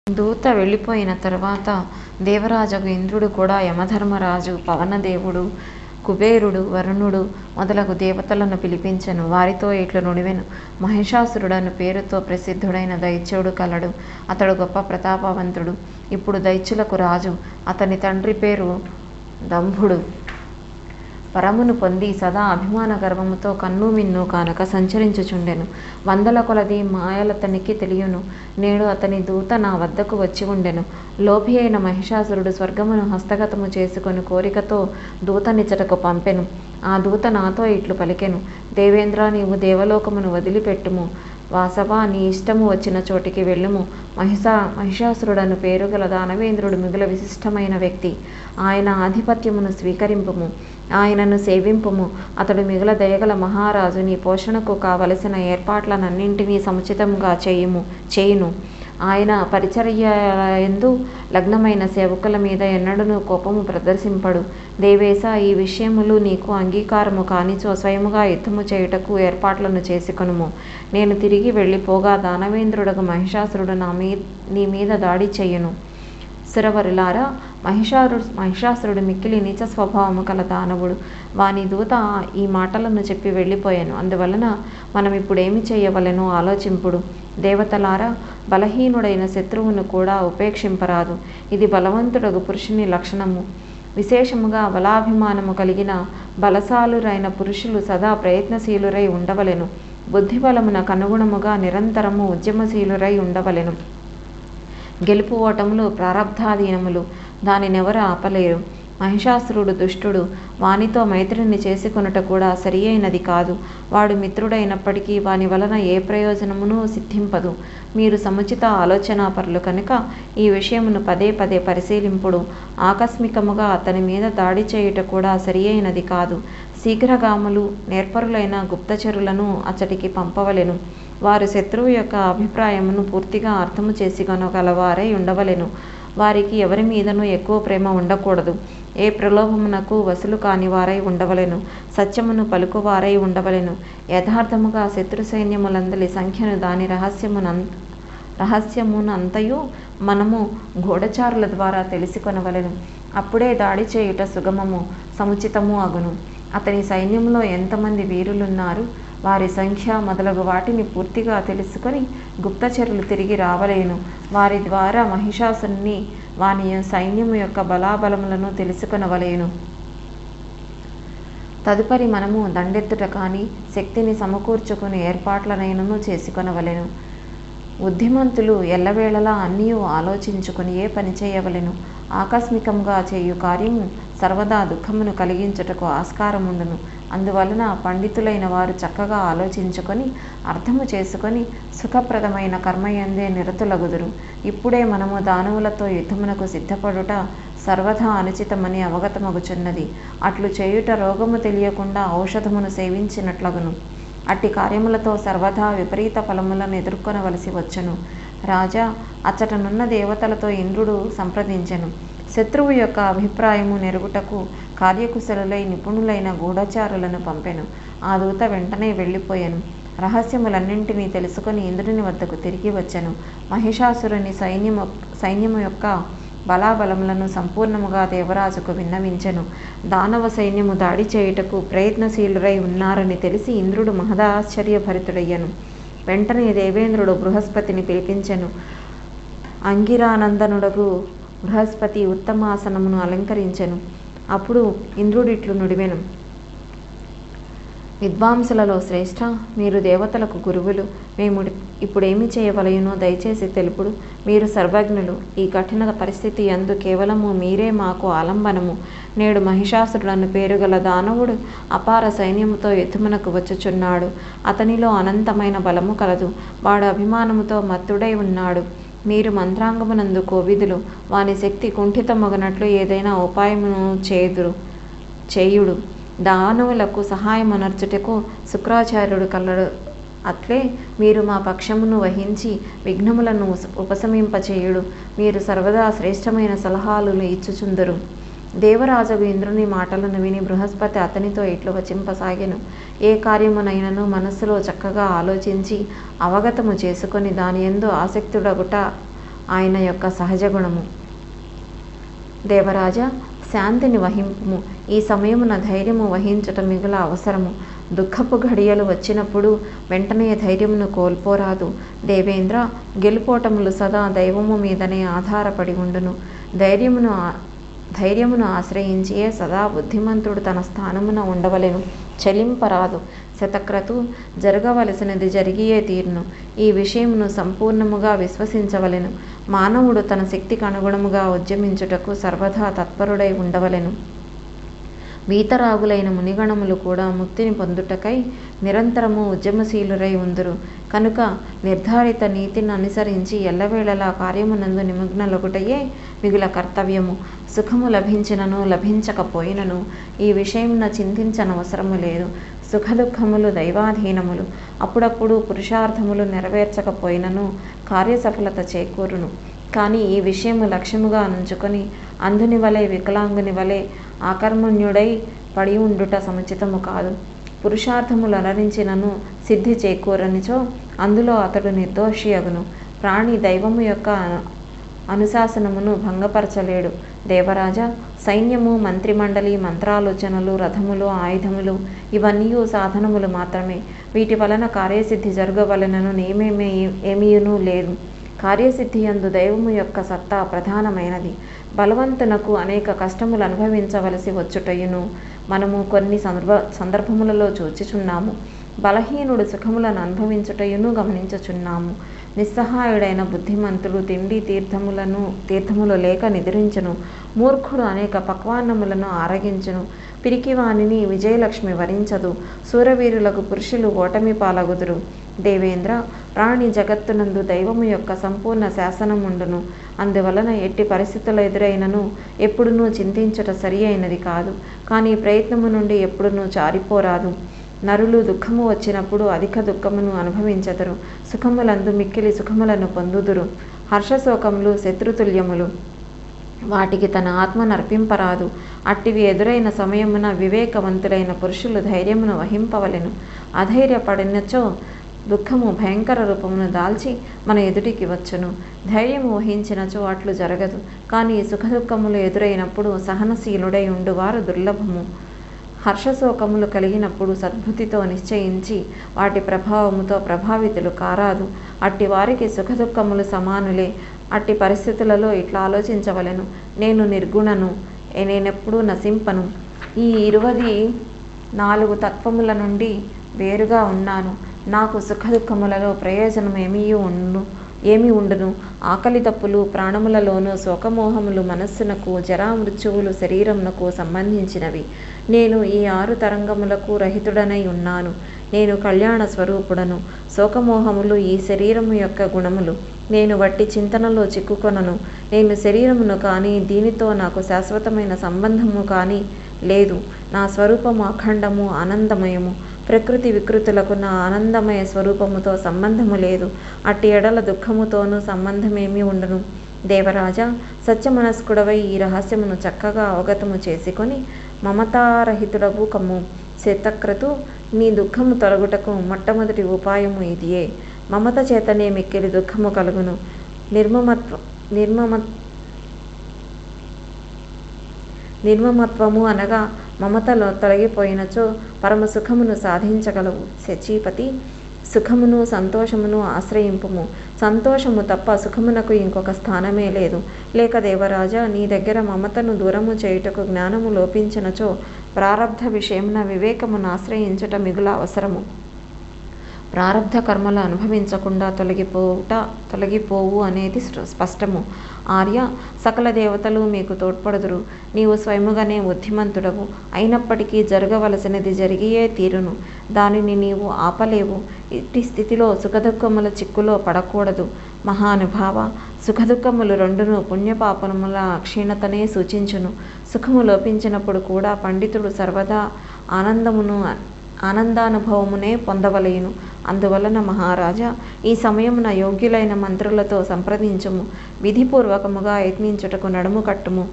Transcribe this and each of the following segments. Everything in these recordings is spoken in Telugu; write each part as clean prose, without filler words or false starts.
దూత వెళ్ళిపోయిన తరువాత దేవరాజగు ఇంద్రుడు కూడా యమధర్మరాజు, పవనదేవుడు, కుబేరుడు, వరుణుడు మొదలగు దేవతలను పిలిపించెను. వారితో ఇట్లు నుడివెను: మహిషాసురుడను పేరుతో ప్రసిద్ధుడైన దైత్యుడు కలడు. అతడు గొప్ప ప్రతాపవంతుడు. ఇప్పుడు దైత్యులకు రాజు. అతని తండ్రి పేరు దంభుడు. పరమును పొంది సదా అభిమాన గర్వముతో కన్ను మిన్ను కానక సంచరించుచుండెను. వందల కొలది మాయలతనికి తెలియను. నేడు అతని దూత నా వద్దకు వచ్చి ఉండెను. లోభి అయిన మహిషాసురుడు స్వర్గమును హస్తగతము చేసుకొని కోరికతో దూతనిచ్చటకు పంపెను. ఆ దూత నాతో ఇట్లు పలికెను: దేవేంద్ర, నీవు దేవలోకమును వదిలిపెట్టుము. వాసవ, నీ ఇష్టము వచ్చిన చోటికి వెళ్ళుము. మహిషాసురుడను పేరుగల దానవేంద్రుడు మిగుల విశిష్టమైన వ్యక్తి. ఆయన ఆధిపత్యమును స్వీకరింపుము. ఆయనను సేవింపుము. అతడు మిగుల దయగల మహారాజు. నీ పోషణకు కావలసిన ఏర్పాట్లనన్నింటినీ సముచితంగా చేయును. ఆయన పరిచర్యయందు లగ్నమైన సేవకుల మీద ఎన్నడూనూ కోపము ప్రదర్శింపడు. దేవేశ, ఈ విషయములు నీకు అంగీకారము కానిచో స్వయముగా యుద్ధము చేయుటకు ఏర్పాట్లను చేసుకొనుము. నేను తిరిగి వెళ్ళిపోగా దానవేంద్రుడగు మహిషాసురుడు నీ మీద దాడి చేయును. సురవరులారా, మహిషాసురుడు మిక్కిలి నీచ స్వభావము కల దానవుడు. వాని దూత ఈ మాటలను చెప్పి వెళ్ళిపోయాను. అందువలన మనం ఇప్పుడేమి చేయవలెనో ఆలోచింపుడు. దేవతలారా, బలహీనుడైన శత్రువును కూడా ఉపేక్షింపరాదు. ఇది బలవంతుడగు పురుషుని లక్షణము. విశేషముగా బలాభిమానము కలిగిన బలశాలురైన పురుషులు సదా ప్రయత్నశీలురై ఉండవలెను. బుద్ధిబలమునకు అనుగుణముగా నిరంతరము ఉద్యమశీలురై ఉండవలెను. గెలుపు ఓటములు ప్రారబ్ధాధీనములు. దానినెవరు ఆపలేరు. మహిషాసురుడు దుష్టుడు. వానితో మైత్రిని చేసుకొనుట కూడా సరి అయినది కాదు. వాడు మిత్రుడైనప్పటికీ వాని వలన ఏ ప్రయోజనమునూ సిద్ధింపదు. మీరు సముచిత ఆలోచనాపరులు కనుక ఈ విషయమును పదే పదే పరిశీలింపుడు. ఆకస్మికముగా అతని మీద దాడి చేయుట కూడా సరి అయినది కాదు. శీఘ్రగాములు, నేర్పరులైన గుప్తచరులను అచ్చటికి పంపవలెను. వారు శత్రువు యొక్క అభిప్రాయమును పూర్తిగా అర్థము చేసుకొనగలవారై ఉండవలెను. వారికి ఎవరి మీదనూ ఎక్కువ ప్రేమ ఉండకూడదు. ఏ ప్రలోభమునకు వసులు కాని వారై ఉండవలెను. సత్యమును పలుకువారై ఉండవలెను. యథార్థముగా శత్రు సైన్యములందలి సంఖ్యను దాని రహస్యమునంతయు మనము గూఢచారుల ద్వారా తెలుసుకొనవలెను. అప్పుడే దాడి చేయుట సుగమము, సముచితము అగును. అతని సైన్యంలో ఎంతమంది వీరులున్నారు, వారి సంఖ్య మొదలగు వాటిని పూర్తిగా తెలుసుకొని గుప్తచరులు తిరిగి రావలేను. వారి ద్వారా మహిషాసురుని, వాని సైన్యము యొక్క బలాబలములను తెలుసుకొనవలేను. తదుపరి మనము దండెత్తుట కానీ శక్తిని సమకూర్చుకుని ఏర్పాట్లనైనను చేసుకొనవలెను. బుద్ధిమంతులు ఎల్లవేళలా అన్నీ ఆలోచించుకుని ఏ పని చేయవలెను. ఆకస్మికంగా చేయు కార్యము సర్వదా దుఃఖమును కలిగించుటకు ఆస్కారముండును. అందువలన పండితులైన వారు చక్కగా ఆలోచించుకొని అర్థము చేసుకొని సుఖప్రదమైన కర్మయందే నిరతులగుదురు. ఇప్పుడే మనము దానవులతో యుద్ధమునకు సిద్ధపడుట సర్వదా అనుచితమని అవగతమగుచున్నది. అట్లు చేయుట రోగము తెలియకుండా ఔషధమును సేవించినట్లగును. అట్టి కార్యములతో సర్వదా విపరీత ఫలములను ఎదుర్కొనవలసి వచ్చును. రాజా, అచ్చటనున్న దేవతలతో ఇంద్రుడు సంప్రదించెను. శత్రువు యొక్క అభిప్రాయము నెరుగుటకు కార్యకుశలులై నిపుణులైన గూఢచారులను పంపెను. ఆ దూత వెంటనే వెళ్ళిపోయాను. రహస్యములన్నింటినీ తెలుసుకొని ఇంద్రుని వద్దకు తిరిగి వచ్చెను. మహిషాసురుని సైన్యము యొక్క బలాబలములను సంపూర్ణముగా దేవరాజుకు విన్నవించెను. దానవ సైన్యము దాడి చేయుటకు ప్రయత్నశీలురై ఉన్నారని తెలిసి ఇంద్రుడు మహదాశ్చర్యభరితుడయ్యను. వెంటనే దేవేంద్రుడు బృహస్పతిని పిలిపించెను. అంగిరానందనుడగు బృహస్పతి ఉత్తమాసనమును అలంకరించెను. అప్పుడు ఇంద్రుడిట్లు నుడివెను: విద్వాంసులలో శ్రేష్ఠ, మీరు దేవతలకు గురువులు. మేము ఇప్పుడేమి చేయవలయునో దయచేసి తెలుపుడు. మీరు సర్వజ్ఞులు. ఈ కఠిన పరిస్థితి యందు కేవలము మీరే మాకు ఆలంబనము. నేడు మహిషాసురుడను పేరుగల దానవుడు అపార సైన్యముతో యుద్ధమునకు వచ్చుచున్నాడు. అతనిలో అనంతమైన బలము కలదు. వాడు అభిమానముతో మత్తుడై ఉన్నాడు. మీరు మంత్రాంగమునందు కోవిదులు. వాని శక్తి కుంఠితమగునట్లు ఏదైనా ఉపాయమును చేయుడు. దానవులకు సహాయమనర్చుటకు శుక్రాచార్యుడు కలడు. అట్లే మీరు మా పక్షమును వహించి విఘ్నములను ఉపశమింపచేయుడు. మీరు సర్వదా శ్రేష్టమైన సలహాలు ఇచ్చుచుందురు. దేవరాజగు ఇంద్రుని మాటలను విని బృహస్పతి అతనితో ఇట్లు వచింపసాగెను: ఏ కార్యమునైనను మనస్సులో చక్కగా ఆలోచించి అవగతము చేసుకొని దానియందు ఆసక్తుడగుట ఆయన యొక్క సహజ గుణము. దేవరాజా, శాంతిని వహింపుము. ఈ సమయమున ధైర్యము వహించట మిగుల అవసరము. దుఃఖపు ఘడియలు వచ్చినప్పుడు వెంటనే ధైర్యమును కోల్పోరాదు. దేవేంద్ర, గెలుపోటములు సదా దైవము మీదనే ఆధారపడి ఉండును. ధైర్యమును ఆశ్రయించియే సదా బుద్ధిమంతుడు తన స్థానమున ఉండవలెను. చెలింపరాదు. శతక్రతు, జరగవలసినది జరిగియే తీరును. ఈ విషయమును సంపూర్ణముగా విశ్వసించవలెను. మానవుడు తన శక్తికి అనుగుణముగా ఉద్యమించుటకు సర్వదా తత్పరుడై ఉండవలెను. వీతరాగులైన మునిగణములు కూడా ముక్తిని పొందుటకై నిరంతరము ఉద్యమశీలురై ఉందురు. కనుక నిర్ధారిత నీతిని అనుసరించి ఎల్లవేళలా కార్యమునందు నిమగ్నలొకటయే మిగుల కర్తవ్యము. సుఖము లభించినను లభించకపోయినను ఈ విషయమున చింతించనవసరము లేదు. సుఖదుఖములు దైవాధీనములు. అప్పుడప్పుడు పురుషార్థములు నెరవేర్చకపోయినను కార్యసఫలత చేకూరును. కానీ ఈ విషయము లక్ష్యముగా నుంచుకొని అంధుని వలె వికలాంగుని వలె ఆకర్మణ్యుడై పడి ఉండుట సముచితము కాదు. పురుషార్థములు అనరించినను సిద్ధి చేకూరనిచో అందులో అతడు నిర్దోషి అగును. ప్రాణి దైవము యొక్క అనుశాసనమును భంగపరచలేడు. దేవరాజా, సైన్యము, మంత్రిమండలి, మంత్రాలోచనలు, రథములు, ఆయుధములు ఇవన్నీ సాధనములు మాత్రమే. వీటి వలన కార్యసిద్ధి జరగవలనను ఏమీయునూ లేదు. కార్యసిద్ధి యందు దైవము యొక్క సత్తా ప్రధానమైనది. బలవంతునకు అనేక కష్టములు అనుభవించవలసి వచ్చుటయును మనము కొన్ని సందర్భములలో చూచుచున్నాము. బలహీనుడు సుఖములను అనుభవించుటయును గమనించుచున్నాము. నిస్సహాయుడైన బుద్ధిమంతుడు తిండి తీర్థములు లేక నిద్రించును. మూర్ఖుడు అనేక పక్వాన్నములను ఆరగించును. పిరికివానిని విజయలక్ష్మి వరించదు. శూరవీరులకు పురుషులు ఓటమి పాలగుదురు. దేవేంద్ర, ప్రాణి జగత్తునందు దైవము యొక్క సంపూర్ణ శాసనముండును. అందువలన ఎట్టి పరిస్థితులు ఎదురైనను ఎప్పుడునూ చింతించుట సరి అయినది కాదు. కానీ ప్రయత్నము నుండి ఎప్పుడునూ జారిపోరాదు. నరులు దుఃఖము వచ్చినప్పుడు అధిక దుఃఖమును అనుభవించెదరు. సుఖములందు మిక్కిలి సుఖములను పొందుదురు. హర్షశోకములు శత్రుతుల్యములు. వాటికి తన ఆత్మ నర్పింపరాదు. అట్టివి ఎదురైన సమయమున వివేకవంతులైన పురుషులు ధైర్యమును వహింపవలెను. అధైర్యపడినచో దుఃఖము భయంకర రూపమును దాల్చి మన ఎదుటికి వచ్చును. ధైర్యము వహించినచో అట్లు జరగదు. కానీ సుఖదుఖములు ఎదురైనప్పుడు సహనశీలుడై ఉండువారు దుర్లభము. హర్షశోకములు కలిగినప్పుడు సద్బుద్ధితో నిశ్చయించి వాటి ప్రభావముతో ప్రభావితులు కారాదు. అట్టి వారికి సుఖదుఖములు సమానులే. అట్టి పరిస్థితులలో ఇట్లా ఆలోచించవలెను: నేను నిర్గుణను, నేనెప్పుడూ నశింపను. ఈ 24 తత్వముల నుండి వేరుగా ఉన్నాను. నాకు సుఖదుఖములలో ప్రయోజనం ఏమి ఉండును. ఆకలి దప్పులు ప్రాణములలోనూ, శోకమోహములు మనస్సునకు, జరామృత్యువులు శరీరమునకు సంబంధించినవి. నేను ఈ 6 తరంగములకు రహితుడనై ఉన్నాను. నేను కళ్యాణ స్వరూపుడను. శోకమోహములు ఈ శరీరము యొక్క గుణములు. నేను వట్టి చింతనలో చిక్కుకొనను. నేను శరీరమును కానీ దీనితో నాకు శాశ్వతమైన సంబంధము కానీ లేదు. నా స్వరూపము అఖండము, ఆనందమయము. ప్రకృతి వికృతులకు నా ఆనందమయ స్వరూపముతో సంబంధము లేదు. అట్టి ఎడల దుఃఖముతోనూ సంబంధమేమీ ఉండను. దేవరాజా, సత్యమనస్కుడవై ఈ రహస్యమును చక్కగా అవగతము చేసుకొని మమతారహితుడవు కమ్ము. శతక్రతు, నీ దుఃఖము తొలగుటకు మొట్టమొదటి ఉపాయము ఇదియే. మమత చేతనే మిక్కిలి దుఃఖము కలుగును. నిర్మమత్వము అనగా మమతలో తొలగిపోయినచో పరమసుఖమును సాధించగలవు. శచీపతి, సుఖమును సంతోషమును ఆశ్రయింపుము. సంతోషము తప్ప సుఖమునకు ఇంకొక స్థానమే లేదు. లేక దేవరాజా, నీ దగ్గర మమతను దూరము చేయుటకు జ్ఞానము లోపించినచో ప్రారబ్ధ విషయమున వివేకమును ఆశ్రయించుట మిగుల అవసరము. ప్రారబ్ధ కర్మలు అనుభవించకుండా తొలగిపోవు అనేది స్పష్టము. ఆర్య, సకల దేవతలు మీకు తోడ్పడుదురు. నీవు స్వయముగానే బుద్ధిమంతుడవు. అయినప్పటికీ జరగవలసినది జరిగియే తీరును. దానిని నీవు ఆపలేవు. ఇట్టి స్థితిలో సుఖదుఖముల చిక్కులో పడకూడదు. మహానుభావ, సుఖదుఖములు రెండును పుణ్యపాపముల క్షీణతనే సూచించును. సుఖము లోపించినప్పుడు కూడా పండితుడు సర్వదా ఆనందానుభవమునే పొందవలయును. అందువలన మహారాజా, ఈ సమయమున యోగ్యులైన మంత్రులతో సంప్రదించుము. విధిపూర్వకముగా యత్నించుటకు నడుము కట్టుము.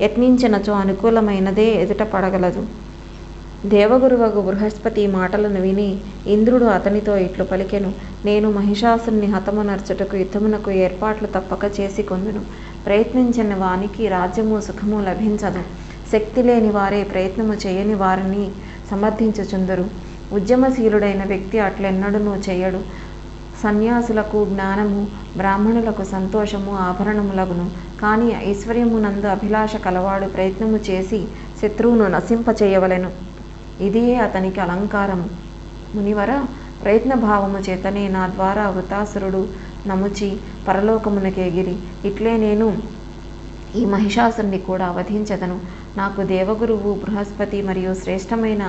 యత్నించినచో అనుకూలమైనదే ఎదుట పడగలదు. దేవగురువగు బృహస్పతి మాటలను విని ఇంద్రుడు అతనితో ఇట్లు పలికెను: నేను మహిషాసుని హతమునర్చుటకు యుద్ధమునకు ఏర్పాట్లు తప్పక చేసి కొందును. ప్రయత్నించని వానికి రాజ్యము సుఖము లభించదు. శక్తి లేని వారే ప్రయత్నము చేయని వారిని సమర్థించుచుందరు. ఉద్యమశీలుడైన వ్యక్తి అట్లెన్నడూ చేయడు. సన్యాసులకు జ్ఞానము, బ్రాహ్మణులకు సంతోషము ఆభరణములగును. కానీ ఐశ్వర్యమునందు అభిలాష కలవాడు ప్రయత్నము చేసి శత్రువును నశింపచేయవలెను. ఇదియే అతనికి అలంకారము. మునివర, ప్రయత్నభావము చేతనే నా ద్వారా వృతాసురుడు నముచి పరలోకమునకెగిరి, ఇట్లే నేను ఈ మహిషాసుని కూడా వధించెదను. నాకు దేవగురువు బృహస్పతి మరియు శ్రేష్టమైన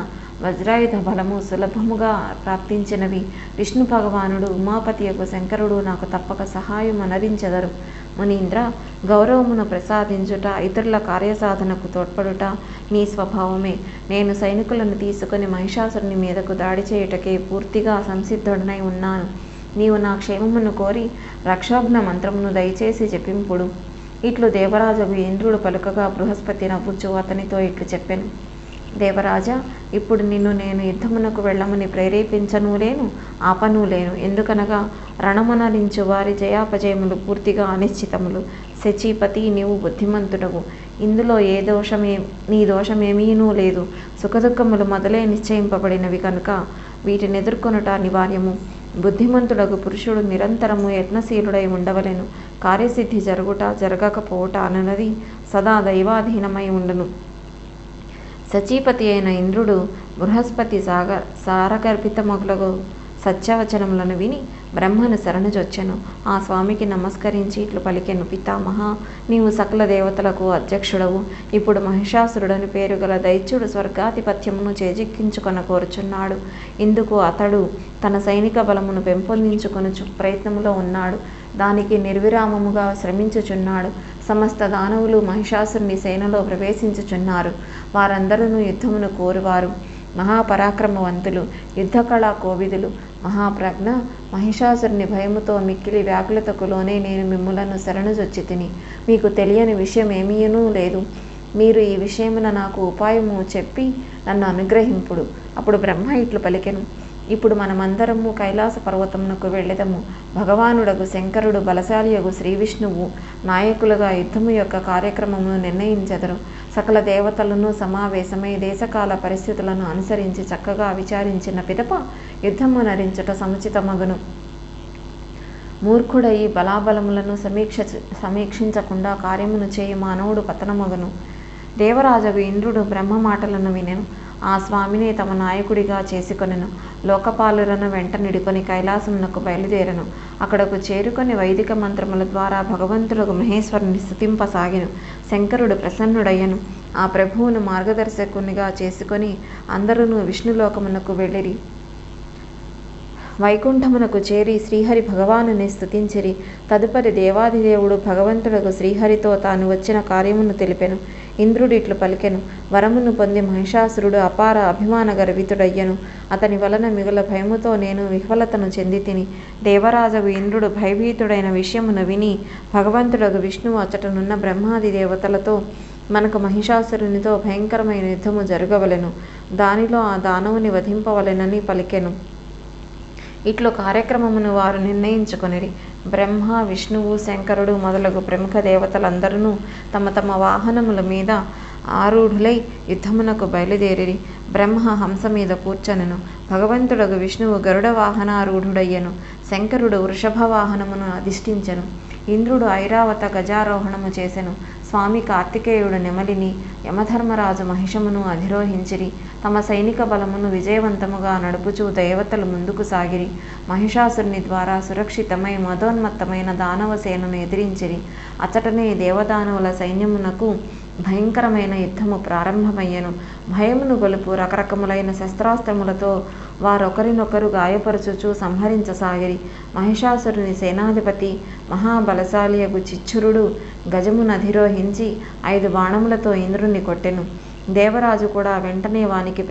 వజ్రాయుధ బలము సులభముగా ప్రాప్తించినవి. విష్ణు భగవానుడు, ఉమాపతియకు శంకరుడు నాకు తప్పక సహాయం అనరించెదరు. మునీంద్ర, గౌరవమును ప్రసాదించుట, ఇతరుల కార్యసాధనకు తోడ్పడుట నీ స్వభావమే. నేను సైనికులను తీసుకుని మహిషాసురుని మీదకు దాడి చేయుటకే పూర్తిగా సంసిద్ధుడనై ఉన్నాను. నీవు నా క్షేమమును కోరి రక్షోఘ్న మంత్రమును దయచేసి జపింపుడు. ఇట్లు దేవరాజు ఇంద్రుడు పలుకగా బృహస్పతి నవ్వుచు అతనితో ఇట్లు చెప్పెను: దేవరాజా, ఇప్పుడు నిన్ను నేను యుద్ధమునకు వెళ్ళమని ప్రేరేపించను లేను, ఆపను లేను. ఎందుకనగా రణమునరించు వారి జయాపజయములు పూర్తిగా అనిశ్చితములు. శచీపతి, నీవు బుద్ధిమంతుడవు. ఇందులో నీ దోషమేమీనూ లేదు. సుఖదుఖములు మొదలే నిశ్చయింపబడినవి కనుక వీటిని ఎదుర్కొనుట అనివార్యము. బుద్ధిమంతుడగు పురుషుడు నిరంతరము యత్నశీలుడై ఉండవలెను. కార్యసిద్ధి జరుగుట జరగకపోవుట అన్నది సదా దైవాధీనమై ఉండును. శచీపతి అయిన ఇంద్రుడు బృహస్పతి సారగర్భితమగులగు సత్యవచనములను విని బ్రహ్మను శరణుజొచ్చెను. ఆ స్వామికి నమస్కరించి ఇట్లు పలికెను: పితామహ, నీవు సకల దేవతలకు అధ్యక్షుడవు. ఇప్పుడు మహిషాసురుడని పేరు గల దైత్యుడు స్వర్గాధిపత్యమును చేజిక్కించుకొన కోరుచున్నాడు. ఇందుకు అతడు తన సైనిక బలమును పెంపొందించుకొనుచు ప్రయత్నములో ఉన్నాడు. దానికి నిర్విరామముగా శ్రమించుచున్నాడు. సమస్త దానవులు మహిషాసురుని సేనలో ప్రవేశించుచున్నారు. వారందరూ యుద్ధమును కోరువారు, మహాపరాక్రమవంతులు, యుద్ధకళా కోవిదులు, మహాప్రజ్ఞ. మహిషాసురుని భయముతో మిక్కిలి వ్యాకులతకు లోనే నేను మిమ్ములను శరణుజొచ్చి తిని. మీకు తెలియని విషయం ఏమీనూ లేదు. మీరు ఈ విషయమున నాకు ఉపాయము చెప్పి నన్ను అనుగ్రహింపుడు. అప్పుడు బ్రహ్మ ఇట్లు పలికెను: ఇప్పుడు మనమందరము కైలాస పర్వతమునకు వెళ్ళెదము. భగవానుడగు శంకరుడు, బలశాలియగు శ్రీవిష్ణువు నాయకులుగా యుద్ధము యొక్క కార్యక్రమమును నిర్ణయించెదరు. సకల దేవతలను సమావేశమై దేశకాల పరిస్థితులను అనుసరించి చక్కగా విచారించిన పిదప యుద్ధము నరించుట సముచితమగును. మూర్ఖుడయి బలాబలములను సమీక్షించకుండా కార్యమును చేయి మానవుడు పతనమగును. దేవరాజగు ఇంద్రుడు బ్రహ్మ మాటలను వినెను. ఆ స్వామిని తమ నాయకుడిగా చేసుకొనెను. లోకపాలులను వెంట నిడుకొని కైలాసమునకు బయలుదేరెను. అక్కడకు చేరుకొని వైదిక మంత్రముల ద్వారా భగవంతుడు మహేశ్వరుని స్తుతింపసాగెను. శంకరుడు ప్రసన్నుడయ్యను. ఆ ప్రభువును మార్గదర్శకునిగా చేసుకొని అందరూ విష్ణులోకమునకు వెళ్ళిరి. వైకుంఠమునకు చేరి శ్రీహరి భగవానుని స్తుతించిరి. తదుపరి దేవాదిదేవుడు భగవంతుడకు శ్రీహరితో తాను వచ్చిన కార్యమును తెలిపెను. ఇంద్రుడు ఇట్లు పలికెను: వరమును పొంది మహిషాసురుడు అపార అభిమాన గర్వితుడయ్యను. అతని వలన మిగుల భయముతో నేను విహ్వలతను చెంది తిని. దేవరాజగు ఇంద్రుడు భయభీతుడైన విషయమును విని భగవంతుడగు విష్ణువు అచటనున్న బ్రహ్మాది దేవతలతో, మనకు మహిషాసురునితో భయంకరమైన యుద్ధము జరగవలెను, దానిలో ఆ దానవుని వధింపవలెనని పలికెను. ఇట్లు కార్యక్రమమును వారు నిర్ణయించుకొనిరి. బ్రహ్మ, విష్ణువు, శంకరుడు మొదలగు ప్రముఖ దేవతలందరూ తమ తమ వాహనముల మీద ఆరూఢులై యుద్ధమునకు బయలుదేరిరి. బ్రహ్మ హంస మీద కూర్చొనెను. భగవంతుడగు విష్ణువు గరుడ వాహనారూఢుడయ్యను. శంకరుడు వృషభ వాహనమును అధిష్ఠించెను. ఇంద్రుడు ఐరావత గజారోహణము చేసెను. స్వామి కార్తికేయుడు నెమలిని, యమధర్మరాజు మహిషమును అధిరోహించిరి. తమ సైనిక బలమును విజయవంతముగా నడుపుచూ దేవతలు ముందుకు సాగిరి. మహిషాసురుని ద్వారా సురక్షితమై మదోన్మత్తమైన దానవ సేనను ఎదిరించిరి. అచటనే దేవదానవుల సైన్యమునకు భయంకరమైన యుద్ధము ప్రారంభమయ్యను. భయమును గొలుపు రకరకములైన శస్త్రాస్త్రములతో వారొకరినొకరు గాయపరచుచూ సంహరించసాగిరి. మహిషాసురుని సేనాధిపతి మహాబలశాలియగు చిచ్చురుడు గజమునధిరోహించి 5 బాణములతో ఇంద్రుణ్ణి కొట్టెను. దేవరాజు కూడా వెంటనే వానికి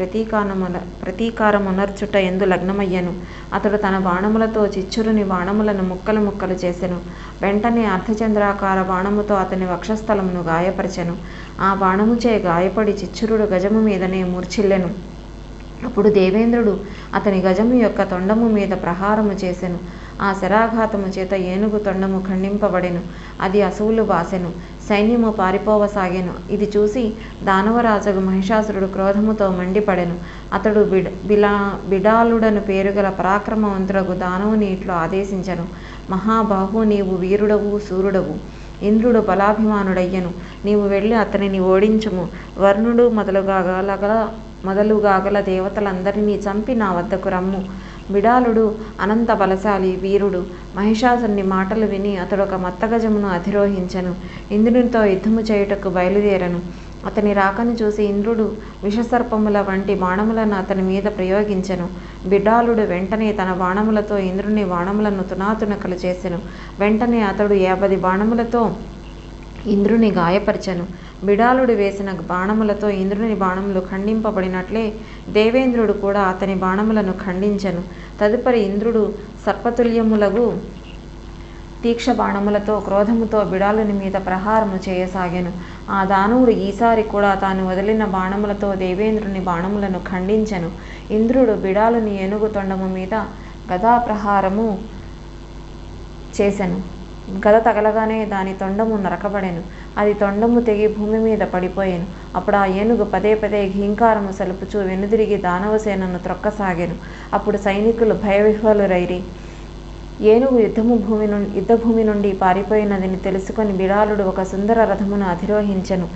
ప్రతీకారమునర్చుట ఎందు లగ్నమయ్యను. అతడు తన బాణములతో చిచ్చురుని బాణములను ముక్కలు ముక్కలు చేసెను. వెంటనే అర్ధచంద్రాకార బాణముతో అతని వక్షస్థలమును గాయపరచెను. ఆ బాణముచే గాయపడి చిచ్చురుడు గజము మీదనే మూర్ఛిల్లెను. అప్పుడు దేవేంద్రుడు అతని గజము యొక్క తొండము మీద ప్రహారము చేసెను. ఆ శరాఘాతము చేత ఏనుగు తొండము ఖండింపబడెను. అది అసువులు బాసెను. సైన్యము పారిపోవసాగెను. ఇది చూసి దానవరాజగు మహిషాసురుడు క్రోధముతో మండిపడెను. అతడు బిడాలుడను పేరుగల పరాక్రమవంతుడగు దానవుని ఇట్లు ఆదేశించెను. మహాబాహు, నీవు వీరుడవు, శూరుడవు. ఇంద్రుడు బలాభిమానుడయ్యను. నీవు వెళ్ళి అతనిని ఓడించుము. వర్ణుడు మొదలుగాగల దేవతలందరినీ చంపి నా వద్దకు రమ్ము. బిడాలుడు అనంత బలశాలి, వీరుడు. మహిషాసుని మాటలు విని అతడొక మత్తగజమును అధిరోహించెను. ఇంద్రునితో యుద్ధము చేయుటకు బయలుదేరను. అతని రాకను చూసి ఇంద్రుడు విషసర్పముల వంటి బాణములను అతని మీద ప్రయోగించెను. బిడాలుడు వెంటనే తన బాణములతో ఇంద్రుని బాణములను తునాతునకలు చేసెను. వెంటనే అతడు 50 బాణములతో ఇంద్రుని గాయపరిచెను. బిడాలుడు వేసిన బాణములతో ఇంద్రుని బాణములు ఖండింపబడినట్లే దేవేంద్రుడు కూడా అతని బాణములను ఖండించెను. తదుపరి ఇంద్రుడు సర్పతుల్యములగు తీక్ష బాణములతో క్రోధముతో బిడాలుని మీద ప్రహారము చేయసాగెను. ఆ దానవుడు ఈసారి కూడా తాను వదిలిన బాణములతో దేవేంద్రుని బాణములను ఖండించెను. ఇంద్రుడు బిడాలుని ఏనుగు తొండము మీద గదాప్రహారము చేసెను. గద తగలగానే దాని తొండము నరకబడెను. అది తొండము తెగి భూమి మీద పడిపోయెను. అప్పుడు ఆ ఏనుగు పదే పదే ఘీంకారము సలుపుచూ వెనుదిరిగి దానవసేనను త్రొక్కసాగెను. అప్పుడు సైనికులు భయవిహ్వలురైరి. ఏనుగు యుద్ధభూమి నుండి పారిపోయినదని తెలుసుకొని బిడాలుడు ఒక సుందర రథమును అధిరోహించెను.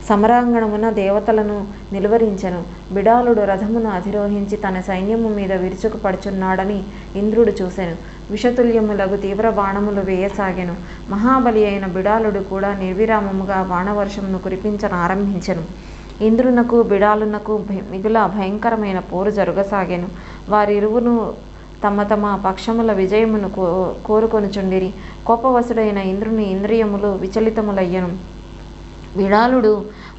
సమరాంగణమున దేవతలను నిలువరించెను. బిడాలుడు రథమును అధిరోహించి తన సైన్యము మీద విరుచుకుపడుచున్నాడని ఇంద్రుడు చూసెను. విషతుల్యములగు తీవ్ర బాణములు వేయసాగెను. మహాబలి అయిన బిడాలుడు కూడా నిర్విరామముగా బాణవర్షమును కురిపించనారంభించెను. ఇంద్రునకు బిడాలునకు మిగుల భయంకరమైన పోరు జరుగసాగెను. వారిరువును తమ తమ పక్షముల విజయమును కోరుకొనుచుండిరి. కోపవశుడైన ఇంద్రుని ఇంద్రియములు విచలితములయ్యను. బిడాలుడు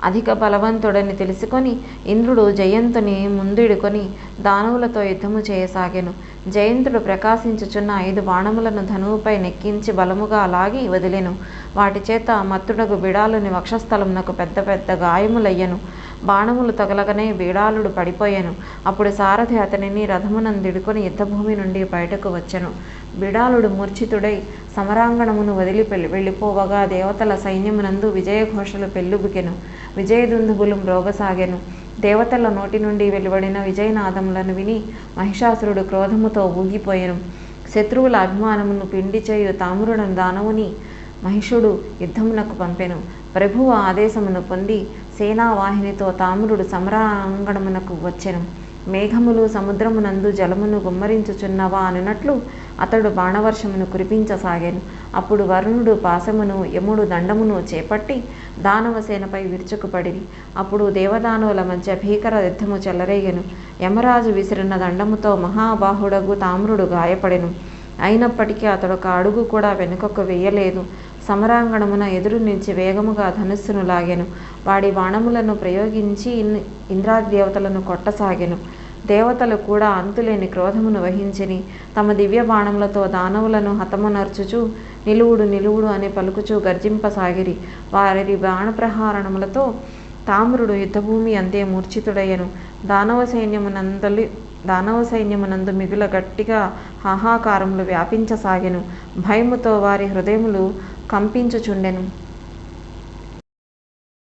అధిక బలవంతుడని తెలుసుకొని ఇంద్రుడు జయంతుని ముందిడుకొని దానవులతో యుద్ధము చేయసాగెను. జయంతుడు ప్రకాశించుచున్న 5 బాణములను ధనువుపై నెక్కించి బలముగా లాగి వదిలెను. వాటి చేత మత్తుడగు బిడాలుని వక్షస్థలమునకు పెద్ద పెద్ద గాయములయ్యను. బాణములు తగలగనే బిడాలుడు పడిపోయెను. అప్పుడు సారథి అతనిని రథమునందిడుకొని యుద్ధభూమి నుండి బయటకు వచ్చెను. బిడాలుడు మూర్ఛితుడై సమరాంగణమును వదిలి వెళ్ళిపోవగా దేవతల సైన్యమునందు విజయఘోషలు పెళ్ళుబుకెను. విజయదుందుబులు మ్రోగసాగెను. దేవతల నోటి నుండి వెలువడిన విజయనాదములను విని మహిషాసురుడు క్రోధముతో ఊగిపోయెను. శత్రువుల అభిమానమును పిండి చేయు తామ్రుడను దానవుని మహిషుడు యుద్ధమునకు పంపెను. ప్రభువు ఆదేశమును పొంది సేనావాహినితో తామ్రుడు సమరాంగణమునకు వచ్చెను. మేఘములు సముద్రమునందు జలమును గుమ్మరించుచున్నవా అనునట్లు అతడు బాణవర్షమును కురిపించసాగాను. అప్పుడు వరుణుడు పాశమును, యముడు దండమును చేపట్టి దానవసేనపై విరుచుకుపడిరి. అప్పుడు దేవదానవుల మధ్య భీకర యుద్ధము చెలరేగెను. యమరాజు విసిరిన దండముతో మహాబాహుడగు తామ్రుడు గాయపడెను. అయినప్పటికీ అతడొక అడుగు కూడా వెనుకకు వేయలేదు. సమరాంగణమున ఎదురు నుంచి వేగముగా ధనుస్సును లాగెను. వాడి బాణములను ప్రయోగించి ఇంద్రాదేవతలను కొట్టసాగెను. దేవతలు కూడా అంతులేని క్రోధమును వహించిని. తమ దివ్య బాణములతో దానవులను హతమునర్చుచు నిలువుడు నిలువుడు అని పలుకుచూ గర్జింపసాగిరి. వారి బాణప్రహారణములతో తామ్రుడు యుద్ధభూమి అంతే మూర్ఛితుడయ్యను. దానవ సైన్యమునందు మిగుల గట్టిగా హాహాకారములు వ్యాపించసాగెను. భయముతో వారి హృదయములు కంపించుచుండెను.